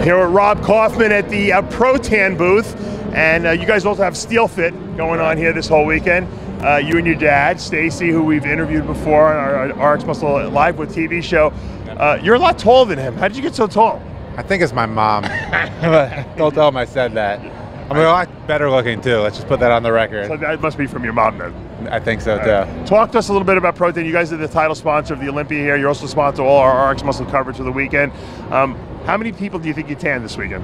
Here with Rob Kaufman at the Pro-Tan booth, and you guys also have Steel Fit going on here this whole weekend. You and your dad, Stacy, who we've interviewed before on our RXMuscle Live with TV show. You're a lot taller than him. How did you get so tall? I think it's my mom. Don't tell him I said that. I'm a lot better looking too. Let's just put that on the record. So that must be from your mom then. I think so too. Talk to us a little bit about Pro-Tan. You guys are the title sponsor of the Olympia here. You're also sponsor of all our RXMuscle coverage of the weekend. How many people do you think you tanned this weekend?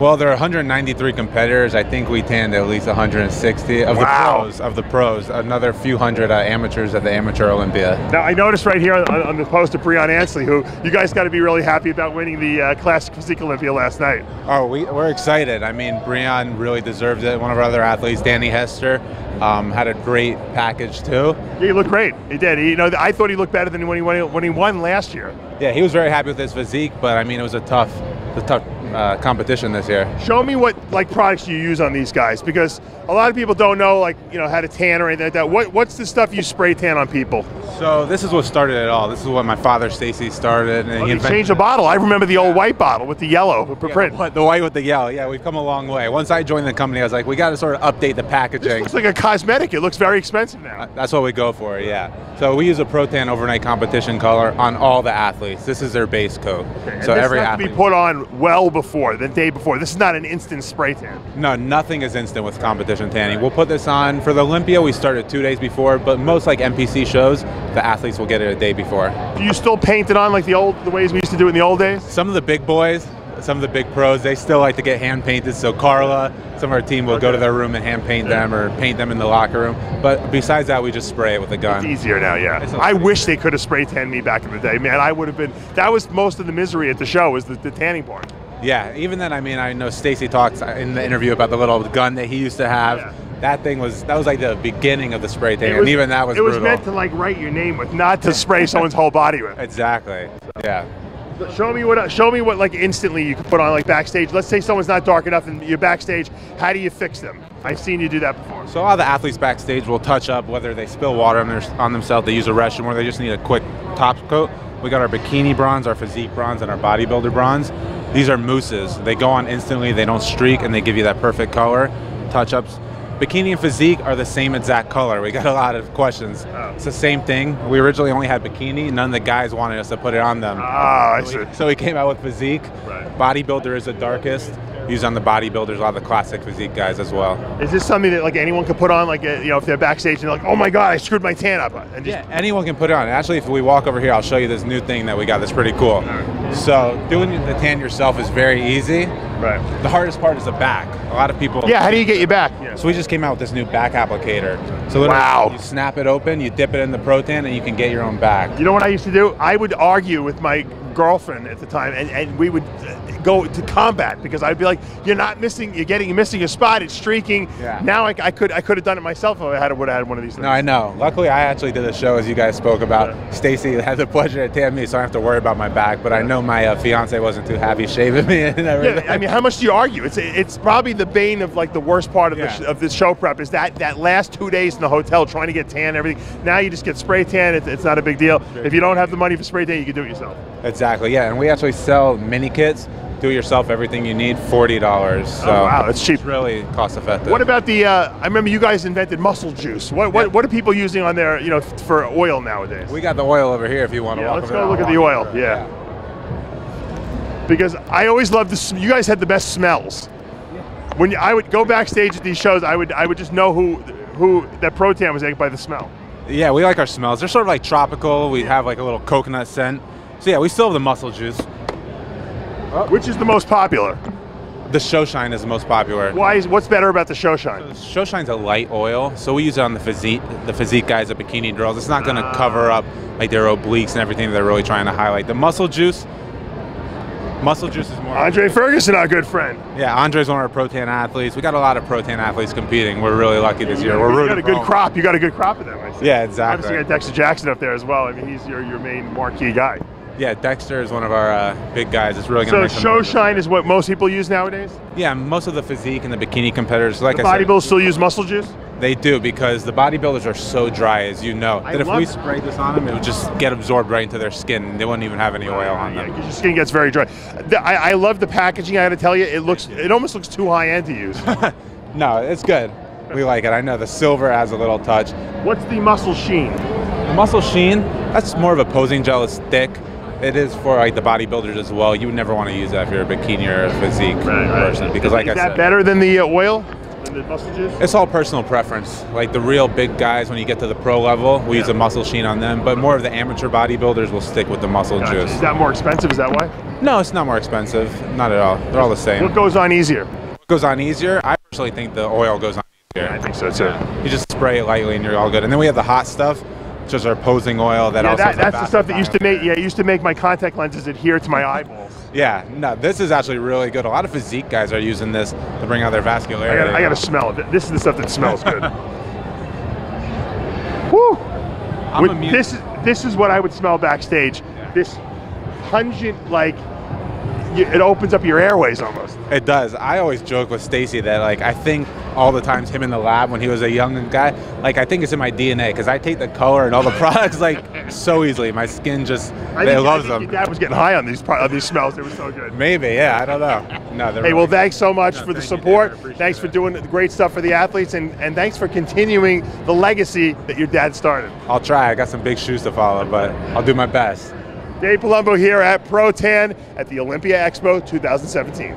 Well, there are 193 competitors. I think we tanned at least 160 of the pros. Another few hundred amateurs at the Amateur Olympia. Now, I noticed right here on the post of Breon Ansley, who you guys got to be really happy about winning the Classic Physique Olympia last night. Oh, we're excited. I mean, Breon really deserves it. One of our other athletes, Danny Hester, had a great package too. Yeah, he looked great. He did. I thought he looked better than when he won last year. Yeah, he was very happy with his physique, but I mean, it was a tough competition this year. Show me what products you use on these guys, because a lot of people don't know how to tan or anything like that. What's the stuff you spray tan on people? So this is what started it all. This is what my father Stacy started, and he changed the bottle. I remember the old white bottle with the yellow print. The white with the yellow. Yeah, we've come a long way. Once I joined the company, I was like, we got to sort of update the packaging. This looks like a cosmetic. It looks very expensive now. That's what we go for. Yeah. So we use a Pro-Tan overnight competition color on all the athletes. This is their base coat. Okay. So every athlete has to be put on well before, the day before. This is not an instant spray tan. No, nothing is instant with competition tanning. We'll put this on for the Olympia. We started 2 days before, but most NPC shows, the athletes will get it a day before. Do you still paint it on like the ways we used to do it in the old days? Some of the big boys, some of the big pros, they still like to get hand painted. So Carla, some of our team will go to their room and hand paint them or paint them in the locker room. But besides that, we just spray it with a gun. It's easier now, yeah. I wish they could have spray tanned me back in the day. Man, I would have been, that was most of the misery at the show, was the tanning part. Yeah, even then, I mean, I know Stacy talks in the interview about the little gun that he used to have. Yeah. That was like the beginning of the spray tan, and even that was brutal. It was meant to write your name with, not to spray someone's whole body with. Exactly. Yeah. Show me what instantly you can put on backstage. Let's say someone's not dark enough and you're backstage. How do you fix them? I've seen you do that before. So all the athletes backstage will touch up, whether they spill water on themselves, they use a restroom, or they just need a quick top coat. We got our bikini bronze, our physique bronze, and our bodybuilder bronze. These are mousses. They go on instantly, they don't streak, and they give you that perfect color. Touch-ups. Bikini and physique are the same exact color. We got a lot of questions. Oh. It's the same thing. We originally only had bikini. None of the guys wanted us to put it on them. I see. So we came out with physique. Right. Bodybuilder is the darkest. Used on the bodybuilders, a lot of the classic physique guys as well. Is this something that anyone could put on, if they're backstage and they're like, oh my God, I screwed my tan up? Yeah, anyone can put it on. Actually, if we walk over here, I'll show you this new thing that we got that's pretty cool. Right. So doing the tan yourself is very easy. Right. The hardest part is the back. A lot of people. Yeah, how do you get your back? Yeah. So we just came out with this new back applicator. So literally, you snap it open, you dip it in the Pro-Tan, and you can get your own back. You know what I used to do? I would argue with my girlfriend at the time, and we would go to combat, because I'd be like, you're missing a spot, it's streaking. Yeah. Now I could have done it myself if I would have had one of these things. No, I know. Luckily, I actually did a show, as you guys spoke about. Yeah. Stacy had the pleasure to tan me, so I don't have to worry about my back, but I know my fiance wasn't too happy shaving me and everything. Yeah, I mean, how much do you argue? It's probably the bane of the worst part of the show prep, is that last 2 days in the hotel trying to get tan and everything. Now you just get spray tan, it's not a big deal. If you don't have the money for spray tan, you can do it yourself. Exactly, yeah, and we actually sell mini kits. Do it yourself, everything you need, $40. So oh, wow, that's cheap. It's really cost effective. What about the? I remember you guys invented muscle juice. What are people using on there? For oil nowadays. We got the oil over here if you want to walk. Let's go look at the oil. Yeah. Because I always loved this. You guys had the best smells. When I would go backstage at these shows, I would just know who that Pro-Tan was by the smell. Yeah, we like our smells. They're sort of tropical. We have a little coconut scent. So yeah, we still have the muscle juice. Which is the most popular? The Show Shine is the most popular. What's better about the Show Shine? So Show Shine's a light oil, so we use it on the physique guys, the bikini girls. It's not going to cover up their obliques and everything they're really trying to highlight. The muscle juice is more. Andre Ferguson, our good friend. Yeah, Andre's one of our Pro-Tan athletes. We got a lot of Pro-Tan athletes competing. We're really lucky this year. You got a good crop. You got a good crop of them, I see. Yeah, exactly. Obviously, you got Dexter Jackson up there as well. I mean, he's your main marquee guy. Yeah, Dexter is one of our big guys. It's really going to make So Show Shine is what most people use nowadays? Yeah, most of the physique and the bikini competitors. Like the bodybuilders still use muscle juice? They do, because the bodybuilders are so dry, as you know, that if we sprayed this on them, it would just get absorbed right into their skin, and they wouldn't even have any oil on them. Your skin gets very dry. I love the packaging. I got to tell you, it almost looks too high end to use. No, it's good. We like it. I know the silver adds a little touch. What's the Muscle Sheen? The Muscle Sheen, that's more of a posing gel. It's thick. It is for like the bodybuilders as well. You would never want to use that if you're a bikini or a physique person, because like I said, is that better than the oil? The muscle juice? It's all personal preference. Like the real big guys, when you get to the pro level, we use a Muscle Sheen on them, but more of the amateur bodybuilders will stick with the muscle juice. Is that more expensive? Is that why? No, it's not more expensive. Not at all. They're all the same. What goes on easier? What goes on easier? I personally think the oil goes on easier. I think so too. You just spray it lightly and you're all good. And then we have the hot stuff, which is our posing oil that also that's the stuff that used to make my contact lenses adhere to my eyeballs. Yeah, no, this is actually really good. A lot of physique guys are using this to bring out their vascularity. I gotta smell it. This is the stuff that smells good. Woo! This is what I would smell backstage. Yeah. This pungent, like, it opens up your airways almost. It does. I always joke with Stacy that, like, I think all the times him in the lab when he was a young guy, like, I think it's in my DNA, because I take the color and all the products like so easily. My skin just loves them. Your dad was getting high on these smells. They were so good. Maybe, yeah. I don't know. No, hey, really well, thanks so much for the support. Thanks for doing the great stuff for the athletes, and thanks for continuing the legacy that your dad started. I'll try. I got some big shoes to follow, but I'll do my best. Dave Palumbo here at Pro Tan at the Olympia Expo 2017.